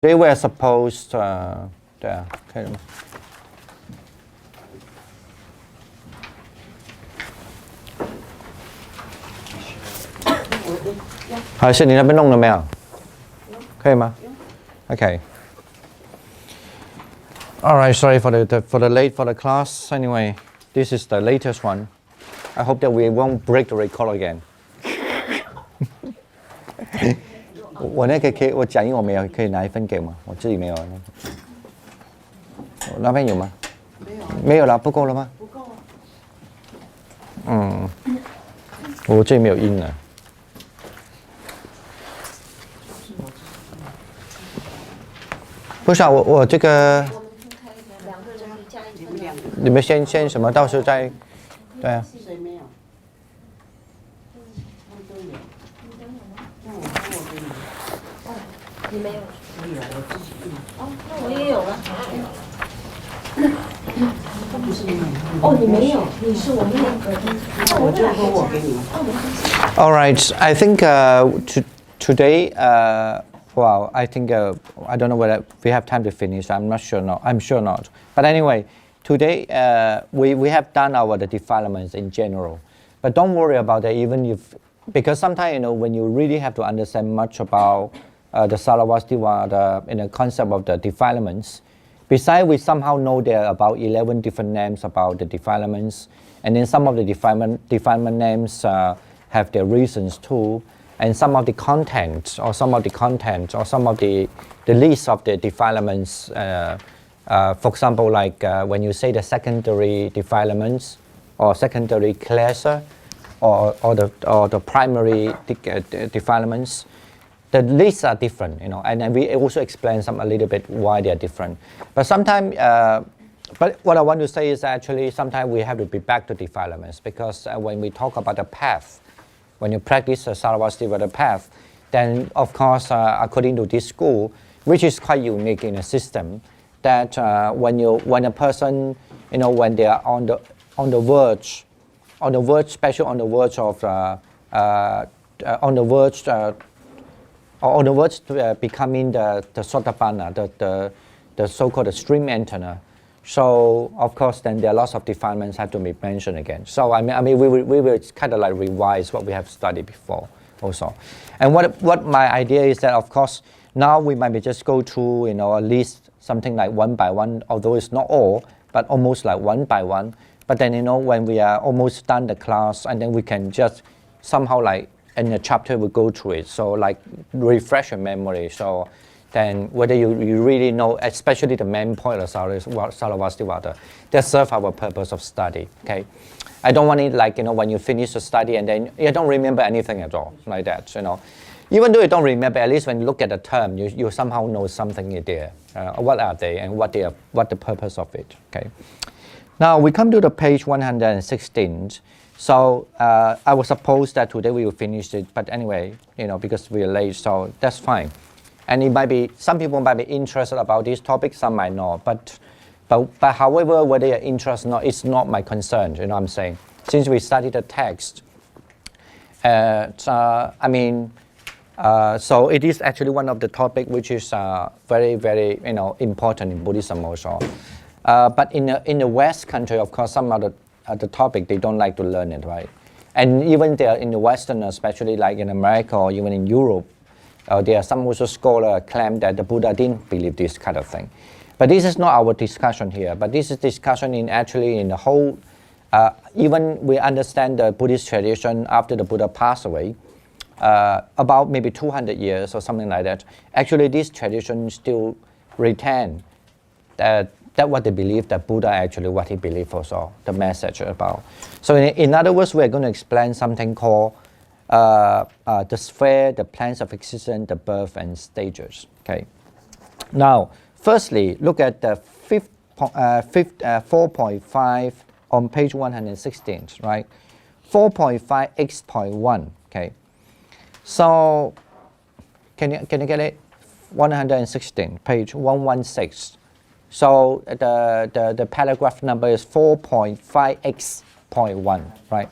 They were supposed there. Okay. 好，是你那边弄了没有？可以吗？ Okay. All right. Sorry for the late for the class. Anyway, this is the latest one. I hope that we won't break the record again. 我那个可以，我讲英文没有，可以拿一份给吗？我自己没有。那边有吗？没有。没有了，不够了吗？不够。嗯，我这里没有印了。不是啊，我这个。你们先什么，到时候再，对啊。谁没有？你没有？我有，我自己印。哦，那我也有了。不是你没有。哦，你没有，你是我们两个。那我就说我给你们。All right, I think today, well, I think I don't know whether we have time to finish. I'm not sure. No, I'm sure not. But anyway, today we have done the defilements in general. But don't worry about that. Even if because sometimes when you really have to understand much about the Sarasvativada in the concept of the defilements. Besides, we somehow know there are about 11 different names about the defilements, and then some of the defilement names have their reasons too, and some of the content or some of the list of the defilements. For example, like when you say the secondary defilements or secondary klesa or the primary defilements. The lists are different, and then we also explain a little bit why they are different. But sometimes, but what I want to say is actually sometimes we have to be back to defilements because when we talk about the path, when you practice the Sarasvativada path, then of course, according to this school, which is quite unique in a system, that when a person, when they are on the verge, especially on the verge of on the words to becoming the Sotapanna, the so-called stream antenna. So of course, then there are lots of defilements have to be mentioned again. So I mean, we will kind of like revise what we have studied before, also. And what my idea is that of course now we might be just go through at least something like one by one, although it's not all, but almost like one by one. But then when we are almost done the class, and then we can just somehow like. In the chapter we go through it, so like refresh your memory. So then whether you really know, especially the main point of Sarasvativada, that serve our purpose of study. Okay, I don't want it like when you finish the study and then you don't remember anything at all like that. Even though you don't remember, at least when you look at the term, you somehow know something there. What are they and what the purpose of it? Okay. Now we come to the page 116. So I was supposed that today we will finish it, but anyway, because we are late, so that's fine. And it might be some people might be interested about this topic, some might not. But however, whether you're interested or not, it's not my concern. You know what I'm saying? Since we studied the text, so it is actually one of the topic which is very very important in Buddhism also. But in the West country, of course, some of the topic they don't like to learn it, right? And even there in the Western, especially like in America or even in Europe, there are some also scholars claim that the Buddha didn't believe this kind of thing. But this is not our discussion here. But this is discussion in the whole. Even we understand the Buddhist tradition after the Buddha passed away, about maybe 200 years or something like that. Actually, this tradition still retain that what they believe, that Buddha actually what he believed also, the message about. So in other words, we're going to explain something called the sphere, the plans of existence, the birth and stages. Okay. Now, firstly, look at the 4.5 on page 116, right? 4.5x.1. Okay. So can you get it? 116, page 116. So the paragraph number is 4.5x.1, right?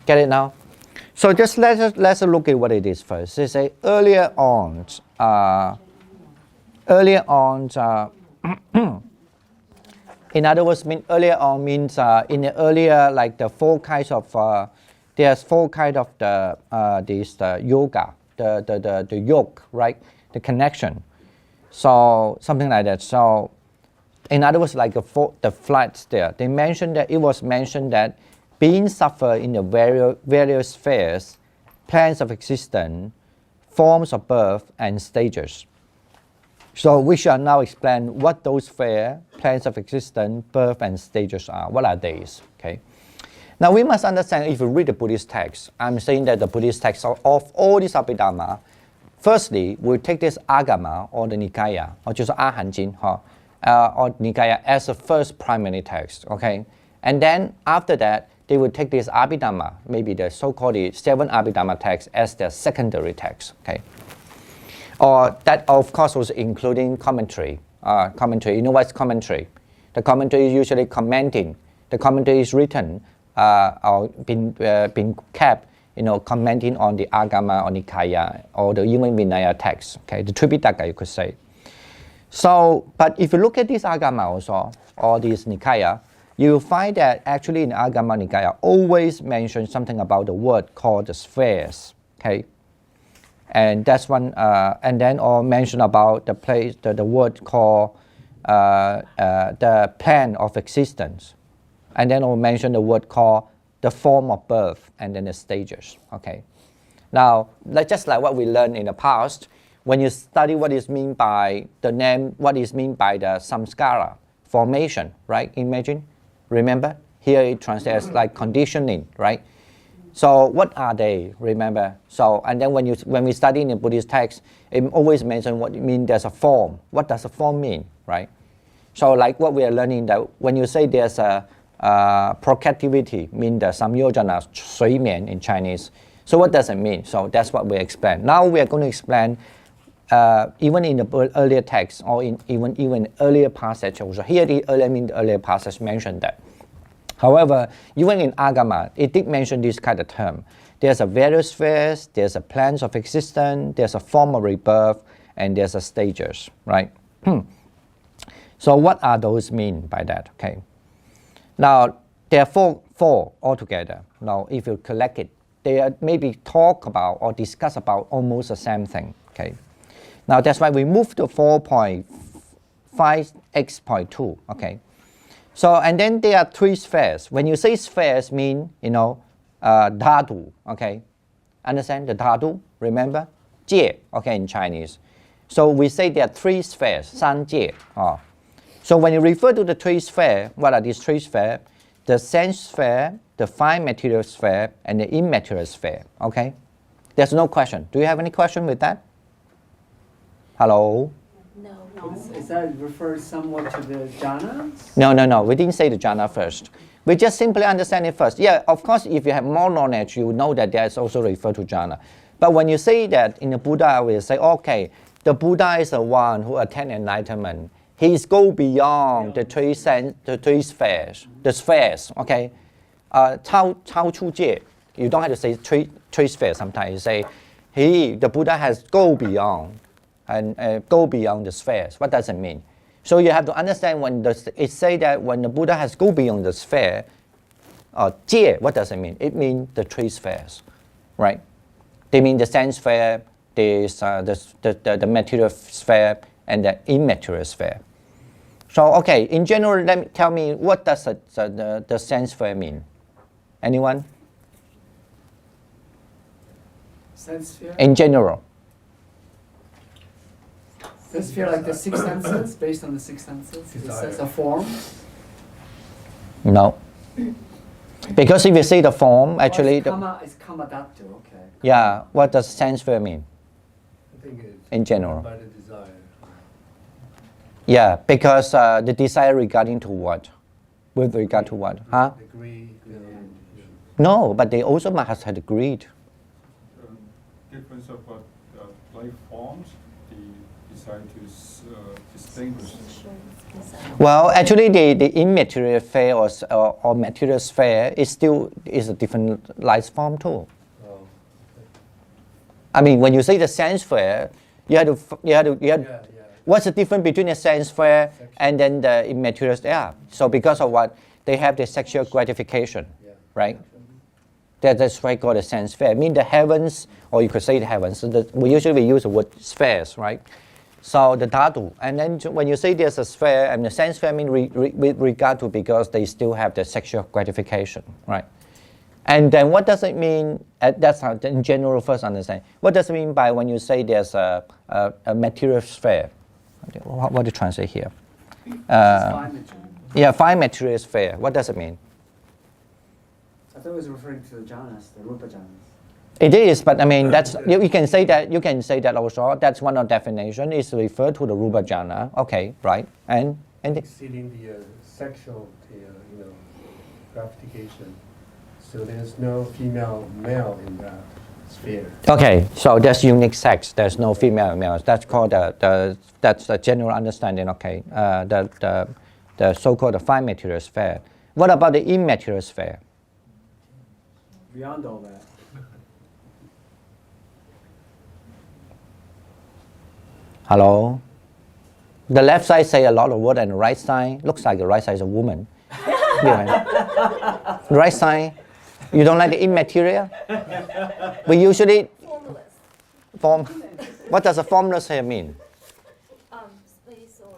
Get it now? So just let's look at what it is first. They say earlier on, earlier on, in other words, earlier on means in the earlier, like the four kinds of, there's four kinds of the yoga, the yoke, right? The connection. So something like that. So in other words, like the flights there, they mentioned that it was mentioned that being suffer in the various spheres, plans of existence, forms of birth, and stages. So we shall now explain what those spheres, plans of existence, birth, and stages are. What are these? Okay. Now we must understand, if you read the Buddhist text, I'm saying that the Buddhist text of all these Abhidharma, firstly, we'll take this Agama or the Nikaya, or just Ahanjin, or Nikaya as a first primary text. Okay. And then after that, they will take this Abhidharma, maybe the so-called 7 Abhidharma text, as their secondary text. Okay. Or that, of course, was including commentary. Commentary, you know what's commentary? The commentary is usually commenting. The commentary is written or been kept, commenting on the Agama or Nikaya or the even Vinaya text. Okay, the Tripitaka, you could say. So, but if you look at this Agama also, or this Nikaya, you will find that actually in Agama Nikaya always mentions something about the word called the spheres. Okay. And that's one, and then or mention about the place, the word called the plan of existence, and then or mention the word called the form of birth, and then the stages. Okay. Now, just like what we learned in the past, when you study what is meant by the name, what is meant by the samskara formation, right? Imagine, remember here it translates like conditioning, right? So what are they? Remember. So and then when we study in the Buddhist text, it always mentions what it means. There's a form. What does a form mean, right? So like what we are learning, that when you say there's a procreativity, mean the samyojana, 水面 in Chinese. So what does it mean? So that's what we explain. Now we are going to explain even in the earlier text or in even earlier passage. Also here the earlier passage mentioned that. However, even in Agama, it did mention this kind of term. There's a various spheres, there's a plans of existence, there's a form of rebirth, and there's a stages, right? So what are those mean by that? Okay. Now, there are four altogether. Now, if you collect it, they maybe talk about or discuss about almost the same thing. Okay. Now, that's why we move to 4.5x.2. Okay. So, and then there are 3 spheres. When you say spheres, mean, dhatu, okay? Understand the dhatu? Remember? Jie, okay, in Chinese. So we say there are 3 spheres, san jie. So when you refer to the 3 spheres, what are these 3 spheres? The sense sphere, the fine material sphere, and the immaterial sphere, okay? There's no question. Do you have any question with that? Hello? Is that refers somewhat to the jhanas? No. We didn't say the jhana first. We just simply understand it first. Yeah, of course, if you have more knowledge, you know that there is also referred to jhana. But when you say that in the Buddha, we say, okay, the Buddha is the one who attained enlightenment. He's go beyond the 3 spheres, the spheres, okay? 超出界. You don't have to say three spheres sometimes. You say, the Buddha has go beyond. And go beyond the spheres. What does it mean? So you have to understand when it say that when the Buddha has go beyond the sphere, jie, what does it mean? It means the 3 spheres, right? They mean the sense sphere, the material sphere, and the immaterial sphere. So okay, in general, tell me what does the sense sphere mean? Anyone? Sense sphere? In general. Sense sphere like the 6 senses, based on the 6 senses? It says a form? No. Because if you say the form, actually... it's kamadatu, okay. Yeah, what does sense sphere mean? I think it's in general. by the desire. Yeah, because the desire regarding to what? With regard to what? Huh? The greed. No, but they also must have greed. Difference of what life forms, the desire to distinguish. Well, actually, the immaterial sphere or material sphere is a different life form too. Oh. I mean, when you say the sense sphere, you have to What's the difference between the sense sphere and then the immaterial? Yeah. So because of what they have the sexual gratification, right? That's why called the sense sphere. I mean the heavens, or you could say the heavens. So we usually use the word spheres, right? So the dhatu, and then when you say there's a sphere, and the sense sphere, I mean with regard to because they still have the sexual gratification, right? And then what does it mean? That's how in general first understand. What does it mean by when you say there's a material sphere? What do you translate here? Yeah, fine material sphere. What does it mean? I thought it was referring to the jhanas, the rupa jhanas. It is, but I mean that's you can say that. You can say that also. That's one of the definition. Is referred to the rupa jhana. Okay, right? And exceeding the sexual, gratification. So there's no female, male in that sphere. Okay, so there's unique sex. There's no female and male. That's called that's the general understanding. Okay, the so-called the fine material sphere. What about the immaterial sphere? Beyond all that. Hello. The left side say a lot of word, and the right side looks like the right side is a woman. The right side. You don't like the immaterial? We usually Formless. What does a formless here mean? Space or.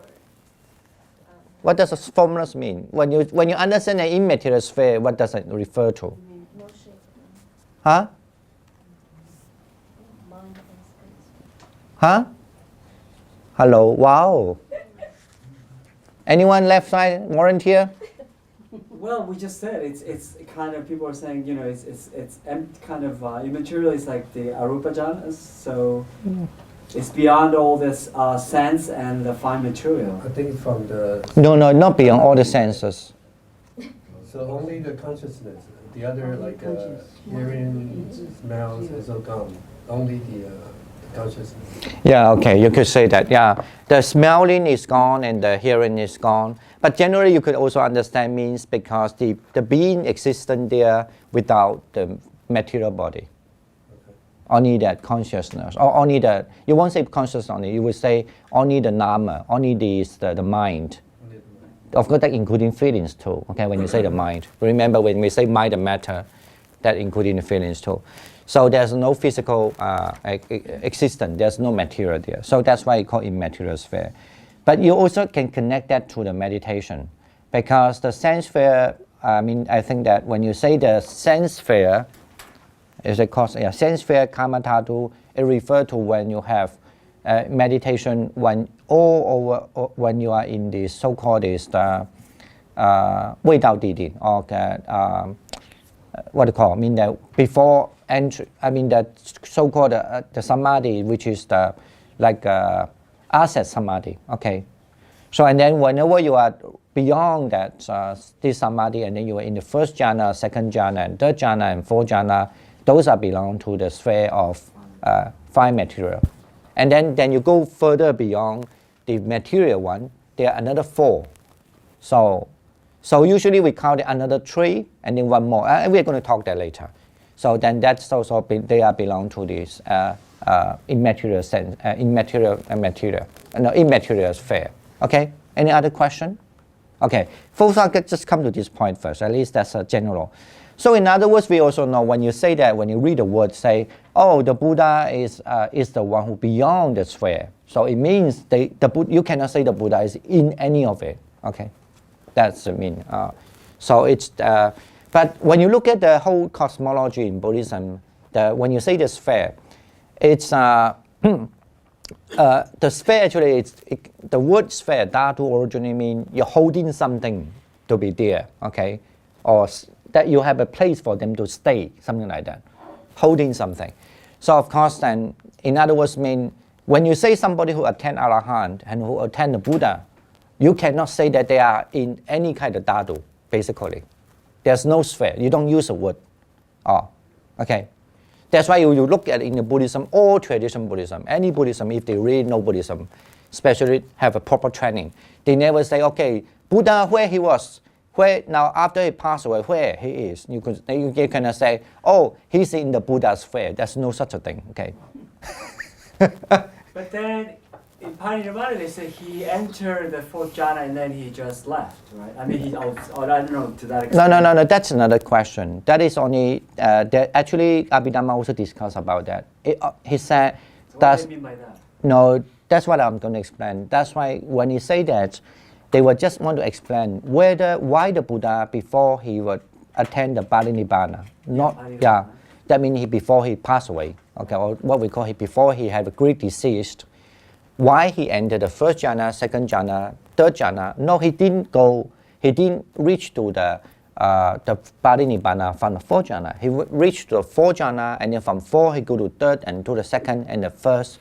What does a formless mean? When you understand an immaterial sphere, what does it refer to? No shape. Huh? Mind and space. Huh? Hello. Wow. Anyone left side volunteer? Well, we just said it's kind of, people are saying, it's kind of immaterial. It's like the arupa jhanas, so it's beyond all this sense and the fine material. I think from the... No, not beyond all the senses. So only the consciousness. The other, like hearing, smells, is all gone. Only the consciousness. Yeah, okay, you could say that. Yeah, the smelling is gone and the hearing is gone. But generally, you could also understand means because the being existent there without the material body. Okay. Only that consciousness, or only the, you won't say consciousness only, you would say only the nama, only the mind. Of course, that including feelings too, okay, when you say the mind. Remember when we say mind and matter, that including the feelings too. So there's no physical existence, there's no material there. So that's why it's called immaterial sphere. But you also can connect that to the meditation, because the sense sphere, I think that when you say the sense sphere, is it called, sense sphere, karma dhatu, it refers to when you have meditation when all over, when you are in the so-called is the 味道地定, or what do you call? I mean that before entry. I mean the so-called the samadhi, which is the like asset samadhi. Okay, so and then whenever you are beyond that this samadhi, and then you are in the first jhana, second jhana, and third jhana, and fourth jhana, those are belong to the sphere of fine material. And then you go further beyond the material one, there are another 4. So usually we count another 3 and then 1 more. We're going to talk that later. So then that's also they are belong to this immaterial sense, immaterial sphere. Okay. Any other question? Okay. Folks, I'll just come to this point first. At least that's a general. So in other words, we also know when you say that, when you read the word, say, oh, the Buddha is the one who beyond the sphere. So it means you cannot say the Buddha is in any of it. Okay, that's the mean. So it's but when you look at the whole cosmology in Buddhism, when you say the sphere, it's the sphere actually. The word sphere, dhatu, originally mean you're holding something to be there. Okay, or that you have a place for them to stay, something like that, holding something. So of course then, in other words, mean when you say somebody who attend Arahant and who attend the Buddha, you cannot say that they are in any kind of dhatu, basically. There's no sphere, you don't use a word. Okay. That's why you look at in the Buddhism, all tradition Buddhism, any Buddhism, if they really know Buddhism, especially have a proper training, they never say, okay, Buddha, where he was, where now after he passed away, where he is. You cannot say, oh, he's in the Buddha's sphere. There's no such a thing. Okay. But then in Parinirvana, they say he entered the fourth jhana and then he just left, right? I mean, I don't know to that extent. No. That's another question. That is only that actually Abhidharma also discussed about that. He said, So what do you mean by that? No, that's what I'm going to explain. That's why when he say that, they would just want to explain why the Buddha before he would attend the Parinibbana. Parinibbana. That means before he passed away. Okay, or what we call before he had a great disease. Why he entered the first jhana, second jhana, third jhana? No, he didn't go. He didn't reach to the Parinibbana from the fourth jhana. He reached to the fourth jhana, and then from four he go to third and to the second and the first,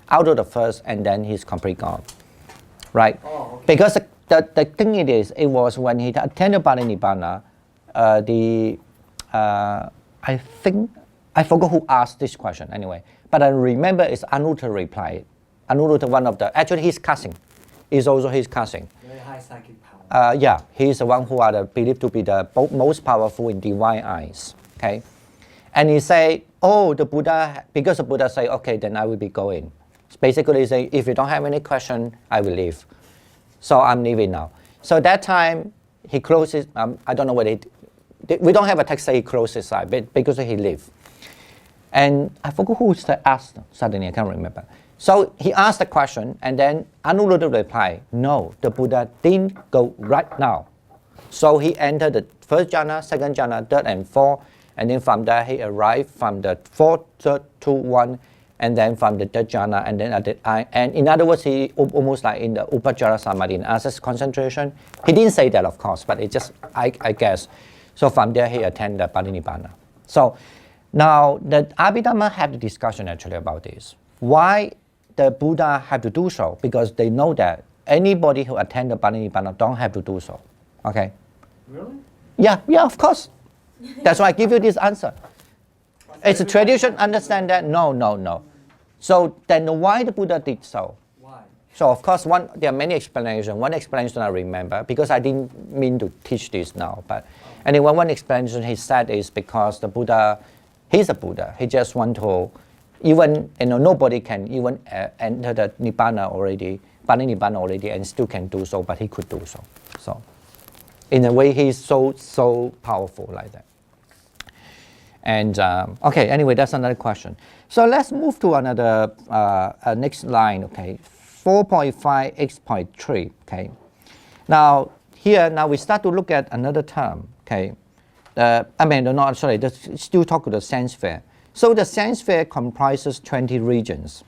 out of the first, and then he's completely gone. Right? Oh, okay. Because the thing it was when he attended Parinibbana, I think I forgot who asked this question anyway, but I remember it's Anuruddha replied. Anuruddha, one of the, actually his cousin, is also his cousin. Very high psychic power. Yeah, he's the one who are believed to be the most powerful in divine eyes. Okay, and he say, oh, the Buddha, because the Buddha say, okay, then I will be going. Basically, he say, if you don't have any question, I will leave. So I'm leaving now. So that time he closes. I don't know whether we don't have a text say he closed his eye, but because he leave. And I forgot who asked suddenly. I can't remember. So he asked the question, and then Anuruddha replied, no, the Buddha didn't go right now. So he entered the first jhana, second jhana, third and fourth, and then from there he arrived from the fourth, third, two, one, and then from the third jhana, and then and in other words, he almost like in the Upajjhara Samadhi, in access concentration. He didn't say that, of course, but it just, I guess. So from there he attended the Parinibbana. So now the Abhidharma had a discussion actually about this. Why the Buddha had to do so? Because they know that anybody who attend the Parinibbana don't have to do so. Okay? Really? Yeah, of course. That's why I give you this answer. It's a tradition, understand that? No. So then why the Buddha did so? Why? So of course, there are many explanations. One explanation I remember, because I didn't mean to teach this now, but anyway, one explanation he said is because the Buddha, he's a Buddha. He just want to, even, nobody can even enter the Nibbana already, Parinibbana already, and still can do so, but he could do so. So in a way, he's so powerful like that. And okay, anyway, that's another question. So let's move to another next line. Okay, 4.5x.3. Okay, now we start to look at another term. Okay, still talk to the sense sphere. So the sense sphere comprises 20 regions.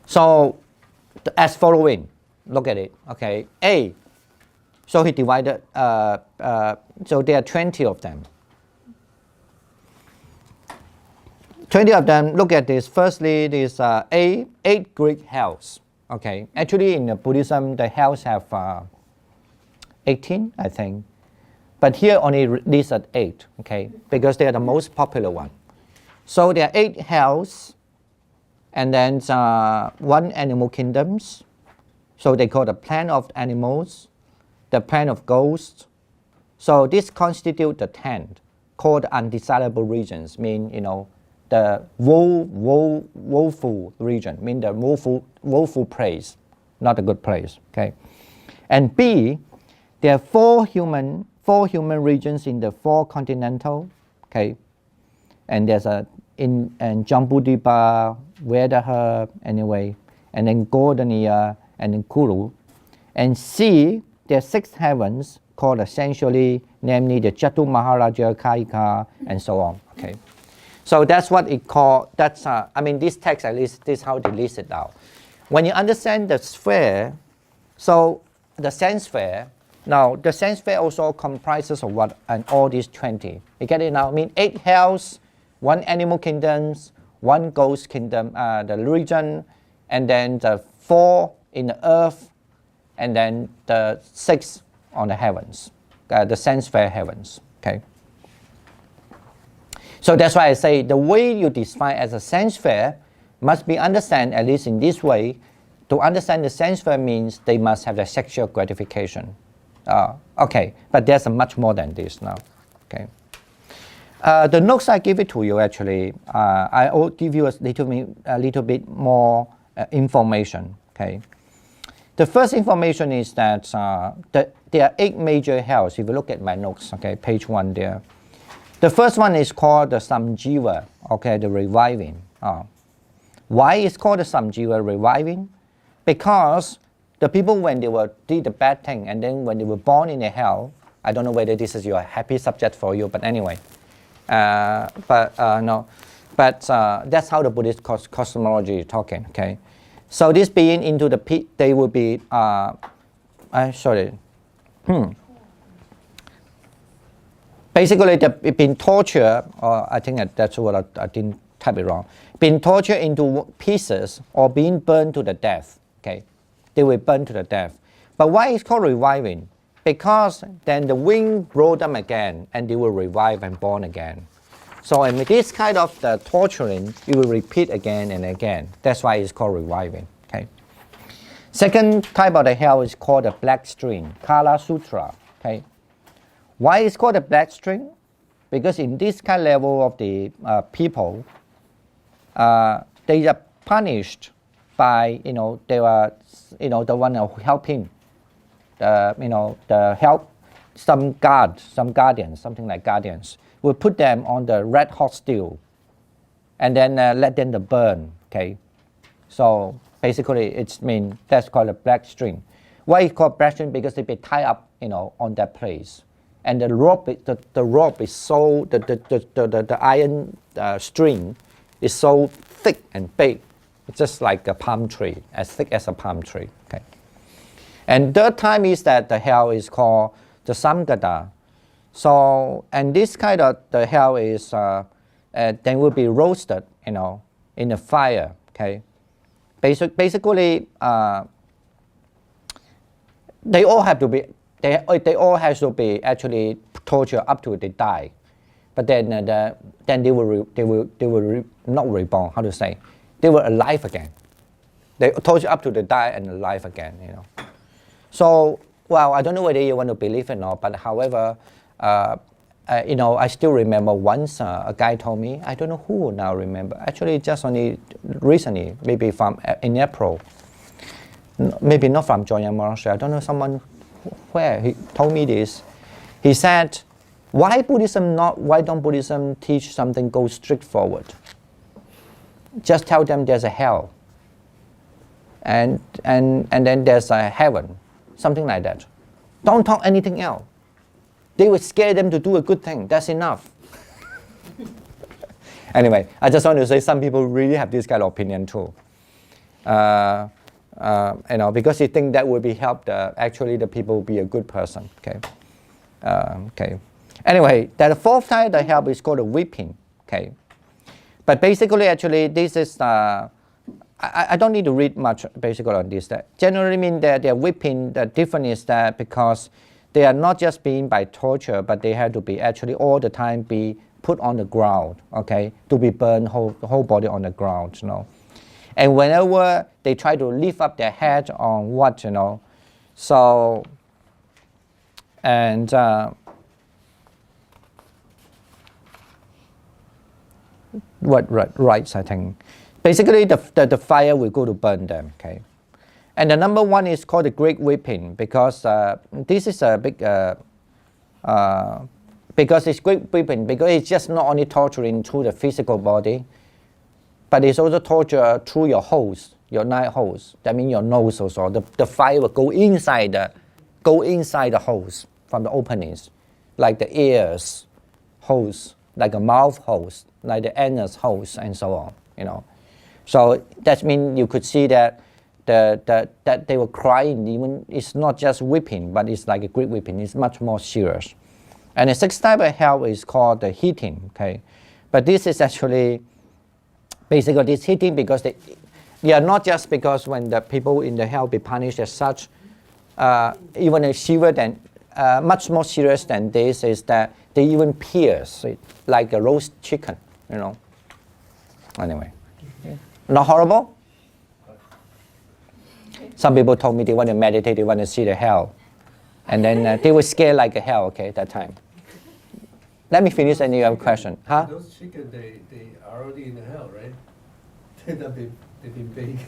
So as following, look at it. Okay, A. So he divided, so there are 20 of them. 20 of them, look at this. Firstly, this 8 Greek hells. Okay, actually in Buddhism, the hells have 18, I think. But here only listed 8, okay, because they are the most popular one. So there are 8 hells, and then 1 animal kingdoms. So they call the plane of animals, the plane of ghosts. So this constitute the 10, called undesirable regions, mean, the woeful region, mean the woeful place, not a good place, okay. And B, there are 4 human regions in the 4 continental, okay. And there's in Jambudvipa, Vedaha, anyway, and then Gordania, and then Kuru. And C, there are 6 heavens called essentially, namely the Chatu Maharaja, Kaika, and so on. Okay, so that's what it called. That's this text at least this is how they list it out. When you understand the sphere, so the sense sphere. Now the sense sphere also comprises of what and all these 20. You get it now? I mean 8 hells, 1 animal kingdoms, 1 ghost kingdom, the region, and then the 4 in the earth, and then the 6 on the heavens, the sense sphere heavens. Okay. So that's why I say the way you define as a sense sphere must be understood at least in this way. To understand the sense sphere means they must have the sexual gratification. Okay, but there's much more than this now. Okay. The notes I give it to you actually, I will give you a little bit more information. Okay. The first information is that there are 8 major hells. If you look at my notes, okay, page 1 there. The first one is called the Samjiva, okay, the reviving. Why is called the Samjiva reviving? Because the people when they did the bad thing and then when they were born in a hell, I don't know whether this is your happy subject for you, but anyway. No. But that's how the Buddhist cosmology is talking, okay? So this being into the pit, they will be, Basically, they've been tortured, or I think that's what I didn't type it wrong. Being tortured into pieces or being burned to the death, okay? They will burn to the death. But why is it called reviving? Because then the wind blow them again and they will revive and born again. So in this kind of the torturing, it will repeat again and again. That's why it's called reviving. Okay. Second type of the hell is called the black string, Kala Sutra. Okay. Why is called the black string? Because in this kind of level of the people, they are punished by they were the one who help him. The help some guardians, something like guardians, will put them on the red hot steel, and then let them burn. Okay, so basically that's called a black string. Why it's called black string? Because they be tied up, on that place, and the rope is so the iron string is so thick and big. It's just like a palm tree, as thick as a palm tree. Okay. And third time is that the hell is called the Samgata. So, and this kind of the hell is then will be roasted, in the fire. Okay. Basically, they all have to be actually tortured up to they die, but then they will not reborn. How to say? They were alive again. They torture up to they die and alive again. So, well, I don't know whether you want to believe it or not, but however, I still remember once a guy told me, I don't know who now remember, actually just only recently, maybe in April, maybe not from Joyan Monastery, I don't know someone where he told me this. He said, why don't Buddhism teach something go straight forward? Just tell them there's a hell, and then there's a heaven. Something like that. Don't talk anything else. They would scare them to do a good thing. That's enough. Anyway, I just want to say some people really have this kind of opinion too. Because they think that would be helped. Actually, the people will be a good person. Okay. Okay. Anyway, the fourth type the help is called a weeping. Okay. But basically, actually, this is. I don't need to read much basically on this. That generally mean that they're whipping. The difference is that because they are not just being by torture, but they have to be actually all the time be put on the ground, okay, to be burned whole body on the ground, And whenever they try to lift up their head on what, so, and what rights, I think. Basically, the fire will go to burn them, okay? And the number one is called the Great Weeping because this is a big, because it's Great Weeping because it's just not only torturing through the physical body, but it's also torture through your holes, your 9 holes. That means your nose also. The fire will go inside the holes from the openings, like the ears holes, like a mouth holes, like the anus holes, and so on, So that means you could see that that they were crying. Even it's not just weeping, but it's like a great weeping. It's much more serious. And the sixth type of hell is called the heating. Okay, but this is actually basically this heating because they are not just because when the people in the hell be punished as such. Even a severe than much more serious than this is that they even pierce it like a roast chicken. Anyway. Not horrible? Some people told me they want to meditate, they want to see the hell. And then they were scared like a hell, okay, that time. Let me finish any other question. Huh? Those chickens, they are already in hell, right? They've been baked.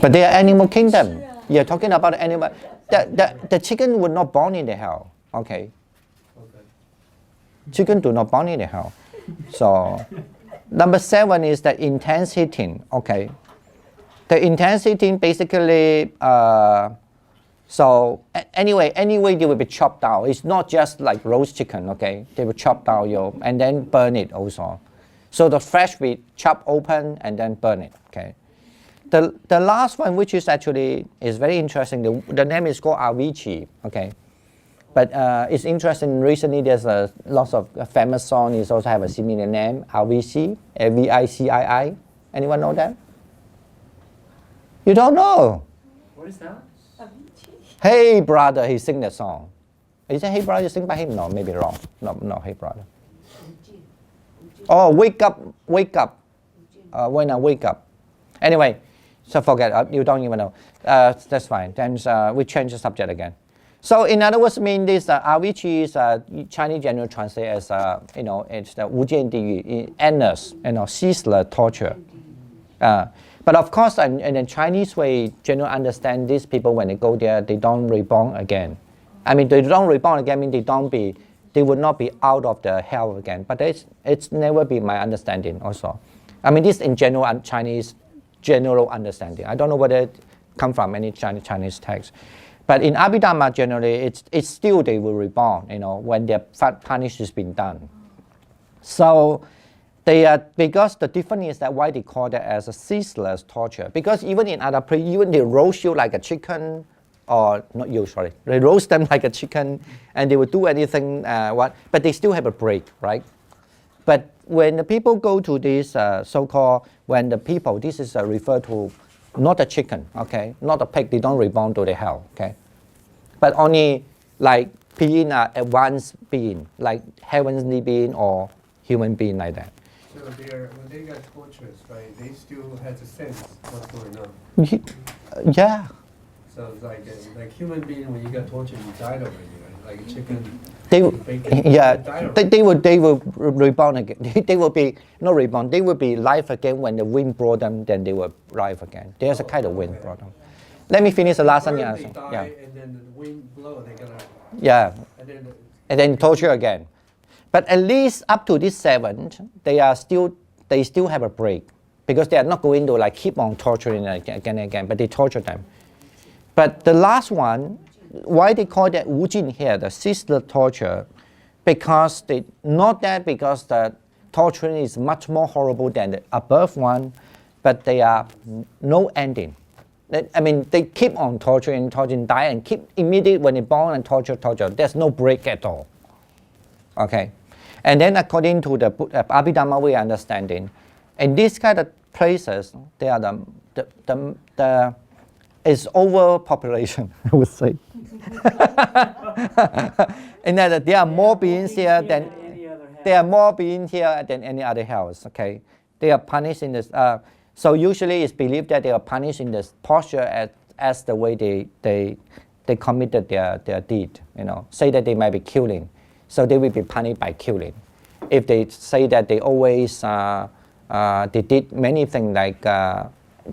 But they are animal kingdom. You're talking about animal. The chicken would not born in the hell. Okay. Okay. Chicken do not born in the hell. So, number 7 is the intense heating. Okay. The intense heating basically. Anyway, they will be chopped down. It's not just like roast chicken. Okay. They will chop down and then burn it also. So the flesh will chop open and then burn it. Okay. The last one, which is actually is very interesting. The name is called Avicii. Okay. But it's interesting. Recently, there's lots of famous songs. It also have a similar name, Avicii, Avicii. Anyone know that? You don't know? What is that? Hey brother, he sing that song. Is it Hey brother? You sing by him? No, maybe wrong. No, Hey brother. Oh, wake up. When I wake up. Anyway, so forget. You don't even know. That's fine. Then we change the subject again. So in other words, mean this Avicii is Chinese general translate as it's the 无间地狱 endless, ceaseless torture. But of course, in the Chinese way, general understand these people when they go there, they don't reborn again. I mean, they don't reborn again. I mean, they would not be out of the hell again. But it's never been my understanding also. I mean, this in general Chinese general understanding. I don't know whether it come from any Chinese text. But in Abhidharma generally, it's still they will reborn, when their punishment has been done. So because the difference is that why they call that as a ceaseless torture. Because even in other places, even they roast you like a chicken, or not you, sorry, they roast them like a chicken, and they will do anything, but they still have a break, right? But when the people go to this so-called, this is referred to not a chicken, okay, not a pig, they don't reborn to the hell, okay, but only like being an advanced being, like heavenly being or human being like that. So when they got tortured, right, they still had to sense what's going on. Yeah. So it's like human being, when you got tortured, you died already, right? Like a chicken. They will reborn again. They will be not reborn. They will be live again when the wind brought them. Then they will live again. There's a kind of wind brought them. Let me finish the last one. They die, and then the wind blow. They gonna. Yeah. And then torture again. But at least up to this 7th, they still have a break, because they are not going to like keep on torturing again and again. But they torture them. But the last one, why they call that 无尽 here, the ceaseless torture, because because the torturing is much more horrible than the above one, but they are no ending. I mean, they keep on torturing, die, and keep immediately when they born and torture. There's no break at all. Okay, and then according to the Abhidharma way understanding, in these kind of places, they are the is overpopulation, I would say. And that there are more beings here than any other house. Okay, they are punished in this. So usually it's believed that they are punished in this posture as the way they committed their deed. Say that they might be killing, so they will be punished by killing. If they say that they always they did many things like.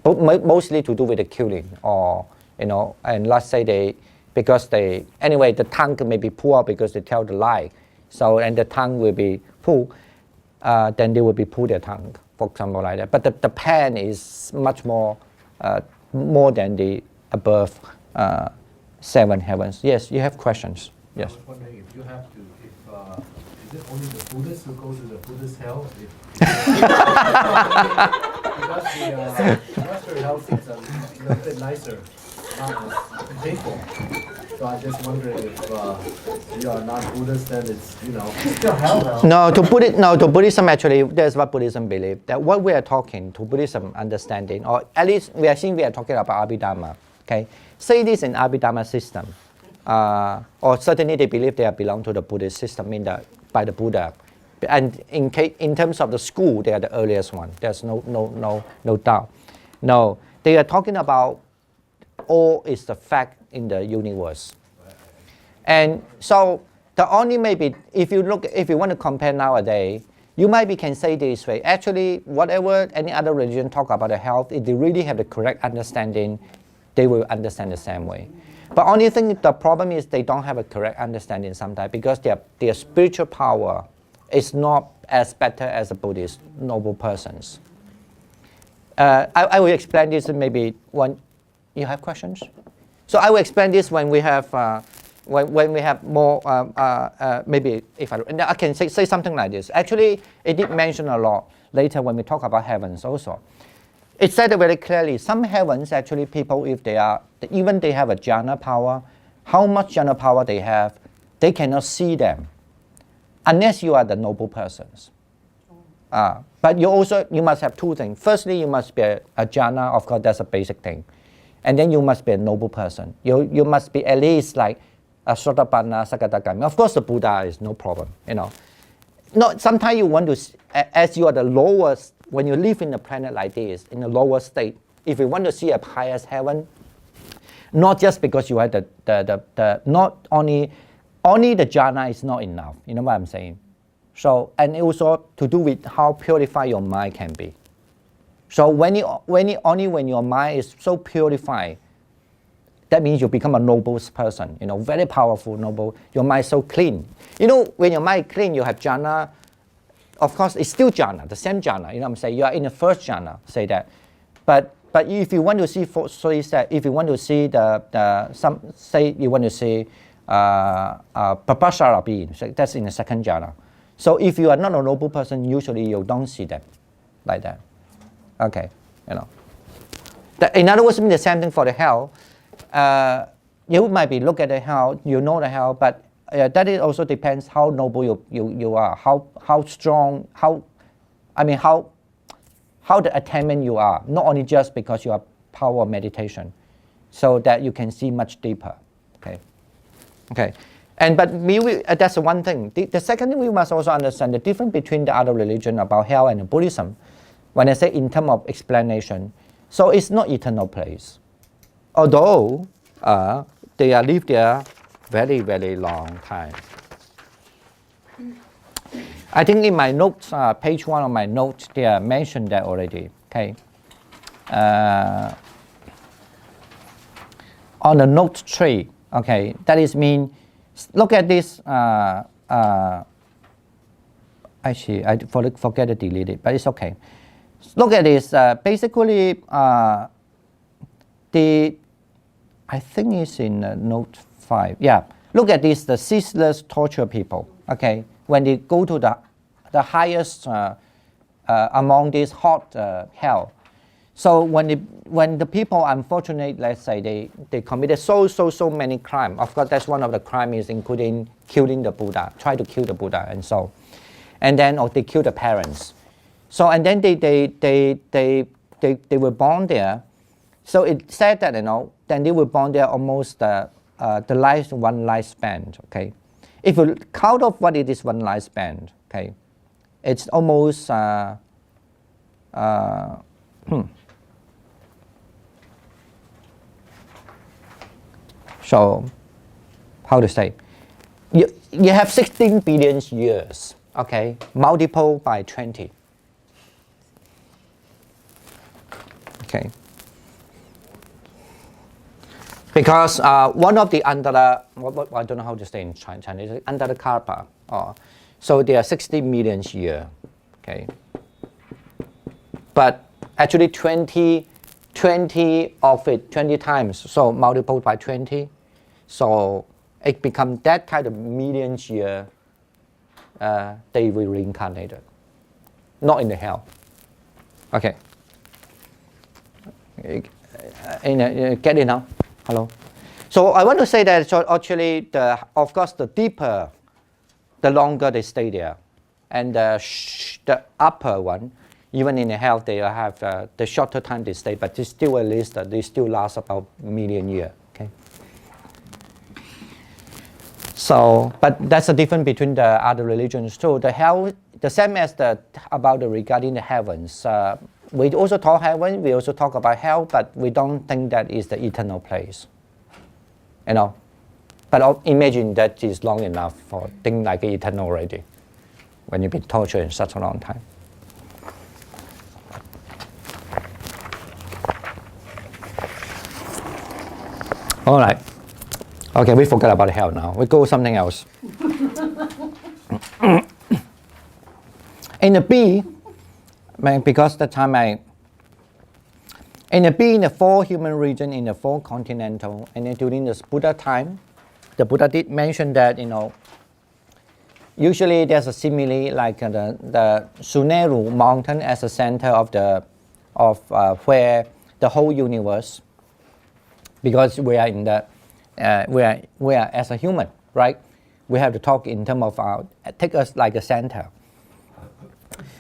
Mostly to do with the killing, or and let's say because the tongue may be pulled out because they tell the lie, so and the tongue will be pulled, then they will be pulled their tongue, for example, like that. But the pain is much more than the above 7 heavens. Yes, you have questions. Yes. I was wondering if you have to, is it only the Buddhists who go to the Buddhist hell? Because the monastery house is a little bit nicer, not as painful. So I'm just wondering if you are not Buddhist, then it's still hell though. To Buddhism actually, that's what Buddhism believes. That what we are talking to Buddhism understanding, or at least we are talking about Abhidharma. Okay, say this in Abhidharma system, or certainly they believe they belong to the Buddhist system, by the Buddha. And in terms of the school, they are the earliest one. There's no doubt. No, they are talking about all is the fact in the universe. And so the only maybe, if you want to compare nowadays, you maybe can say this way. Actually, whatever any other religion talk about the health, if they really have the correct understanding, they will understand the same way. But only thing, the problem is they don't have a correct understanding sometimes because their spiritual power is not as better as the Buddhist noble persons. I will explain this maybe when you have questions. So I will explain this when we have when we have more maybe if I can say something like this. Actually, it did mention a lot later when we talk about heavens also. It said very clearly, some heavens actually people, if they are, even they have a jhana power, how much jhana power they have, they cannot see them unless you are the noble persons. But you must have two things. Firstly, you must be a jhana, of course that's a basic thing. And then you must be a noble person. You must be at least like a Sotapanna, Sakadagami. Of course the Buddha is no problem, you know. No, sometimes you want to, as you are the lowest, when you live in a planet like this, in the lower state, if you want to see a highest heaven, not just because you have not only the jhana is not enough, you know what I'm saying? So, and also to do with how purified your mind can be. So when your mind is so purified, that means you become a noble person, you know, very powerful, noble, your mind is so clean. You know, when your mind is clean, you have jhana. Of course, it's still jhana, the same jhana. You know what I'm saying? You are in the first jhana, say that. But if you want to see, if you want to see you want to see Papasara being, that's in the second jhana. So if you are not a noble person, usually you don't see them like that. Okay, you know. In other words, it means the same thing for the hell. You might be look at the hell, you know the hell, but that it also depends how noble you are, how strong, how the attainment you are, not only just because you have power of meditation, so that you can see much deeper. Okay. But that's the one thing. The second thing, we must also understand the difference between the other religion about hell and Buddhism. When I say in terms of explanation, so it's not eternal place. Although they are live there very, very long time. I think in my notes, page 1 of my notes, they mentioned that already. Okay. On the note 3, okay, that is mean. Look at this. Actually, I forget to delete it, but it's okay. Look at this. Basically, I think it's in note 5. Yeah. Look at this. The ceaseless torture people. Okay. When they go to the highest among this hot hell. So when the people, unfortunately, let's say they committed so many crimes. Of course, that's one of the crimes, including killing the Buddha, try to kill the Buddha, and so, and then or they kill the parents. So and then they were born there. So it said that then they were born there almost one lifespan. Okay, if you count off what it is one lifespan, okay, it's almost. So, how to say? You have 16 billion years, okay? Multiple by 20. Okay. Because one of the Andara, I don't know how to say in Chinese, Andara Karpa. So there are 60 million years, okay? But actually 20 of it, 20 times, so multiple by 20. So it becomes that kind of millions year, they will reincarnate, not in the hell. Okay. Get it now? Hello. So I want to say that so actually, of course, the deeper, the longer they stay there, and the upper one, even in the hell, they have the shorter time they stay, but they still at least they still last about a million years. Okay. So, but that's the difference between the other religions too. The hell, the same as regarding the heavens. We also talk heaven. We also talk about hell, but we don't think that is the eternal place. You know, But imagine that is long enough for things like eternal already, when you've been tortured in such a long time. All right. Okay, we forgot about hell now. We go something else. In the B, because the time in the B, in the 4 human region, in the 4 continental, and then during the Buddha time, the Buddha did mention that, usually there's a simile like the Sumeru mountain as a center of where the whole universe, because we are in the we are as a human, right? We have to talk in terms of take us like a center.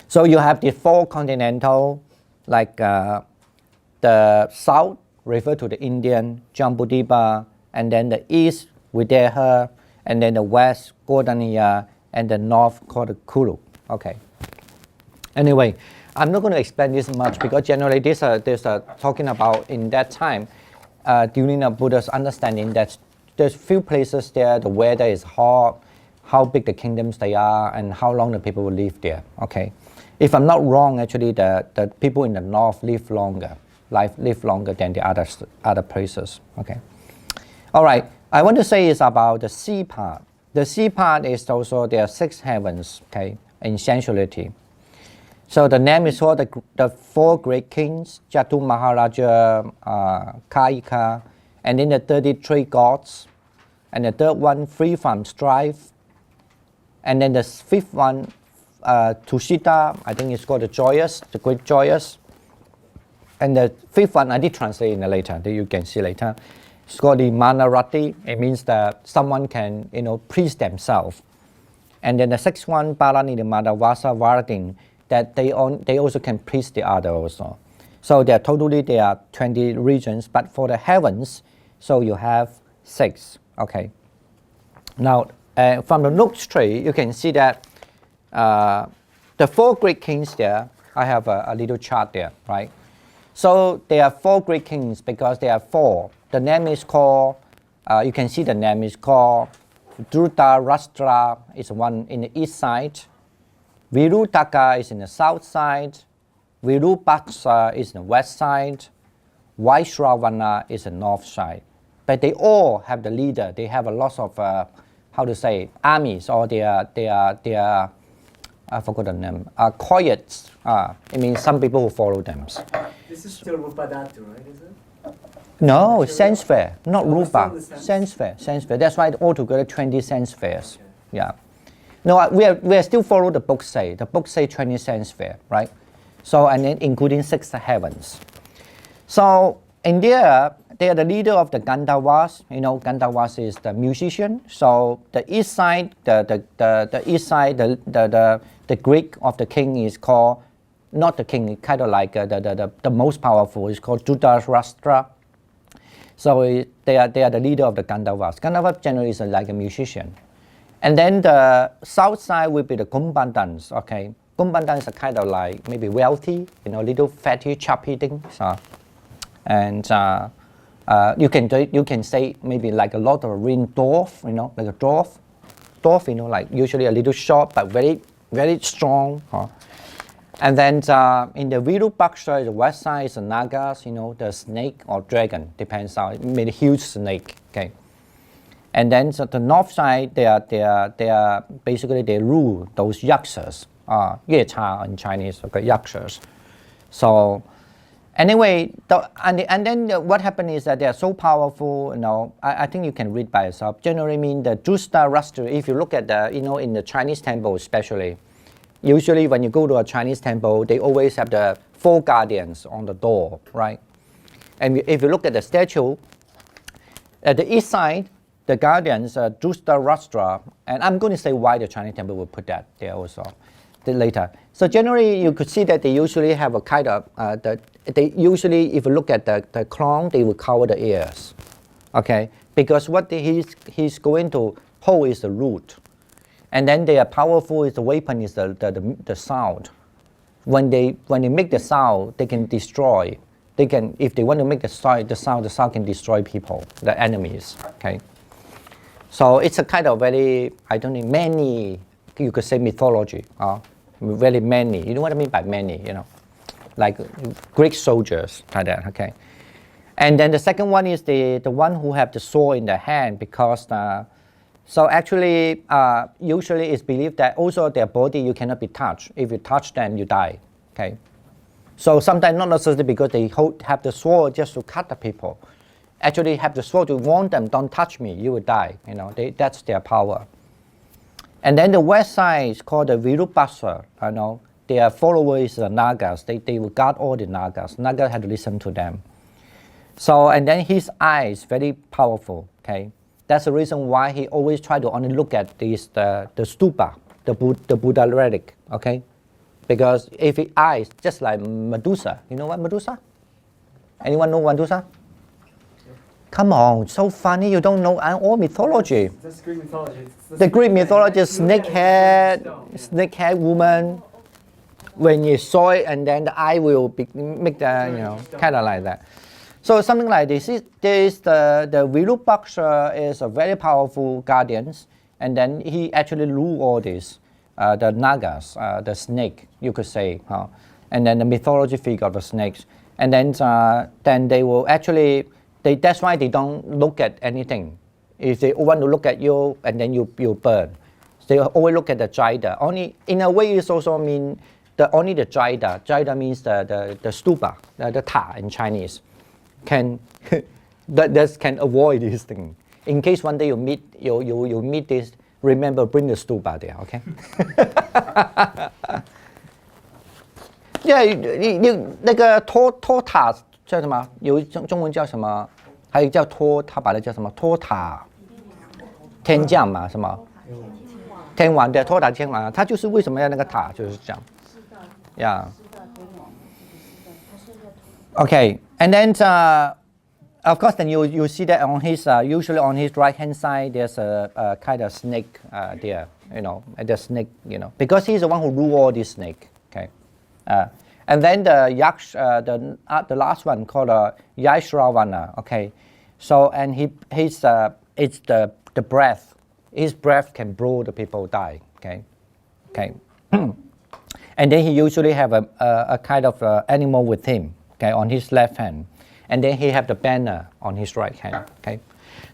So you have the 4 continental, like the south refer to the Indian Jambudvipa, and then the east Videha, and then the west Gordania, and the north called the Kuru. Okay. Anyway, I'm not going to explain this much because generally there's talking about in that time during the Buddha's understanding that there's few places there the weather is hot, how big the kingdoms they are, and how long the people will live there. Okay. If I'm not wrong, actually the people in the north live longer than the other places. Okay. All right. I want to say is about the sea part. The sea part is also there are 6 heavens. Okay, in sensuality. So the name is called the 4 great kings, Jatu Maharaja, Kaika, and then the 33 gods, and the 3rd one free from strife, and then the 5th one Tushita, I think it's called the joyous, the great joyous, and the 5th one I did translate in the later, that you can see later. It's called the Manarati. It means that someone can please themselves, and then the 6th one Parani the Madhavasa Vardin, that they also can please the other also. So there are 20 regions, but for the heavens, so you have 6. Okay. Now from the notes tree, you can see that the 4 great kings there. I have a little chart there, right? So there are 4 great kings because there are 4. The name is called. You can see the name is called Dhritarashtra. Is one in the east side. Virutaka is in the south side, Virupaksa is in the west side, Vaishravana is the north side. But they all have the leader. They have a lot of armies, or they are I forgot the name. Coyotes. It means some people who follow them. This is still Rupadatu, right? Is it? No, sense fair, not Rupa. Still the Sense fair. That's why altogether 20 sense fairs. Okay. Yeah. No, we are still follow the book say. The book say 20 sense fair, right? So and then including 6 heavens. So in there, they are the leader of the Gandharvas. Gandharvas is the musician. So the east side, the east side, the Greek of the king is called, not the king, kind of like the most powerful is called Dhritarashtra. So they are the leader of the Gandharvas. Gandharvas generally is like a musician. And then the south side will be the Kumbandans. Okay, Kumbandans are kind of like maybe wealthy, little fatty, chubby things. And you can say maybe like a lot of green dwarf, like a dwarf, like usually a little short but very very strong. And then in the Virupaksha, the west side is the Nagas, the snake or dragon, depends on, maybe huge snake. Okay. And then so the north side, they are basically they rule those yakshas, ye cha in Chinese, okay, yakshas. So anyway, and then what happened is that they are so powerful. I think you can read by yourself. Generally, mean the Dhritarashtra. If you look at the in the Chinese temple especially, usually when you go to a Chinese temple, they always have the 4 guardians on the door, right? And if you look at the statue, at the east side, the guardians are Dhritarashtra, and I'm going to say why the Chinese temple will put that there also later. So generally, you could see that they usually have a kind of they usually, if you look at the crown, they will cover the ears, okay? Because what he's going to hold is the root, and then they are powerful. Is the weapon is the sound. When they make the sound, they can destroy. They can, if they want to make the sound can destroy people, the enemies. Okay. So it's a kind of very, I don't know, many, you could say mythology, very many. You know what I mean by many, you know, like Greek soldiers, like that, okay? And then the second one is the one who have the sword in the hand, because, so actually, usually it's believed that also their body, you cannot be touched. If you touch them, you die, okay? So sometimes not necessarily because they have the sword just to cut the people. Actually have the sword to warn them, don't touch me, you will die. You know, that's their power. And then the west side is called the Virubhasra. You know, their followers, the Nagas, they will guard all the Nagas. Nagas had to listen to them. So, and then his eye is very powerful, okay? That's the reason why he always try to only look at the stupa, the Buddha relic, okay? Because if his eyes, just like Medusa, you know what Medusa? Anyone know Medusa? Come on, so funny, you don't know all mythology. That's Greek mythology. The Greek mythology, snake-head woman, when you saw it, and then the eye will make the, you know, kind of like that. So something like this. The Virubhasra is a very powerful guardian, and then he actually rule all this. The Nagas, the snake, you could say, and then the mythology figure of the snakes. And then they will actually, that's why they don't look at anything. If they want to look at you, and then you burn. They always look at the Jaida. Only, in a way, it also means only the Jaida. Jaida means the stupa, the ta in Chinese. Can avoid this thing. In case one day you meet this, remember bring the stupa there, okay? Yeah, 那个托塔叫什么？有中文叫什么？还有叫托，他把它叫什么？托塔天将嘛，什么？天王的托塔天王，他就是为什么要那个塔，就是这样。Yeah. Okay, and then of course, then you see that on his usually on his right hand side there's a kind of snake there, you know, the snake, you know, because he's the one who rule all these snake. Okay, and then the yaksh, the last one called Yashravana. Okay, so and it's the breath. His breath can blow the people die. Okay, okay, and then he usually have a kind of animal with him. Okay, on his left hand, and then he have the banner on his right hand. Okay,